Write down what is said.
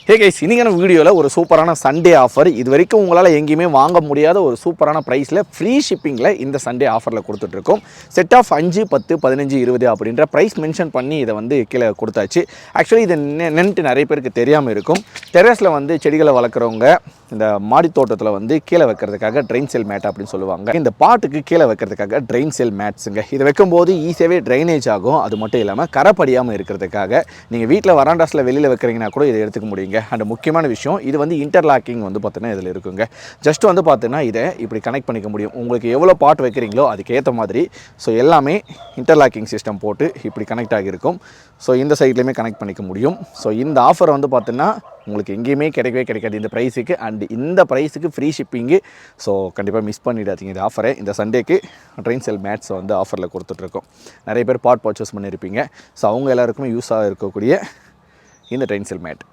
Hey guys, இன்னைக்கான வீடியோவில் ஒரு சூப்பரான சண்டே ஆஃபர். இது வரைக்கும் உங்களால் எங்கேயுமே வாங்க முடியாத ஒரு சூப்பரான ப்ரைஸில் ஃப்ரீ ஷிப்பிங்கில் இந்த சண்டே ஆஃபரில் கொடுத்துட்ருக்கோம். செட் ஆஃப் 5, 10, 15, 20 அப்படின்ற ப்ரைஸ் மென்ஷன் பண்ணி இதை வந்து கீழே கொடுத்தாச்சு. ஆக்சுவலி இது நென்ட்டு நிறைய பேருக்கு தெரியாமல் இருக்கும். டெரஸில் வந்து செடிகளை வளர்க்குறவங்க இந்த மாடி தோட்டத்தில் வந்து கீழே வைக்கிறதுக்காக ட்ரெயின் செல் மேட் அப்படின்னு சொல்லுவாங்க. இந்த பாட்டுக்கு கீழே வைக்கிறதுக்காக ட்ரெயின் செல் மேட்ஸுங்க. இதை வைக்கும்போது ஈஸியாகவே ட்ரைனேஜ் ஆகும். அது மட்டும் இல்லாமல் கரைப்படியாமல் இருக்கிறதுக்காக நீங்கள் வீட்டில் வராண்டாஸில் வெளியில் வைக்கிறீங்கன்னா கூட இதை எடுத்துக்க முடியுங்க. அண்ட் முக்கியமான விஷயம், இது வந்து இன்டர்லாக்கிங் வந்து பார்த்தீங்கன்னா இதில் இருக்குங்க. ஜஸ்ட் வந்து பார்த்தீங்கன்னா இதை இப்படி கனெக்ட் பண்ணிக்க முடியும். உங்களுக்கு எவ்வளோ பாட் வைக்கிறீங்களோ அதுக்கேற்ற மாதிரி. ஸோ எல்லாமே இன்டர்லாக்கிங் சிஸ்டம் போட்டு இப்படி கனெக்ட் ஆகியிருக்கும். ஸோ இந்த சைட்லேயுமே கனெக்ட் பண்ணிக்க முடியும். ஸோ இந்த ஆஃபர் வந்து பார்த்தீங்கன்னா உங்களுக்கு எங்கேயுமே கிடைக்கவே கிடைக்காது இந்த ப்ரைஸுக்கு. அண்ட் இந்த ப்ரைஸுக்கு ஃப்ரீ ஷிப்பிங்கு. ஸோ கண்டிப்பாக மிஸ் பண்ணிடாதீங்க இந்த ஆஃபரை. இந்த சண்டேக்கு ட்ரெயின் செல் மேட்ஸ் வந்து ஆஃபரில் கொடுத்துட்ருக்கோம். நிறைய பேர் பாட் பர்ச்சேஸ் பண்ணியிருப்பீங்க. ஸோ அவங்க எல்லாருக்குமே யூஸாக இருக்கக்கூடிய இந்த ட்ரெயின் செல் மேட்.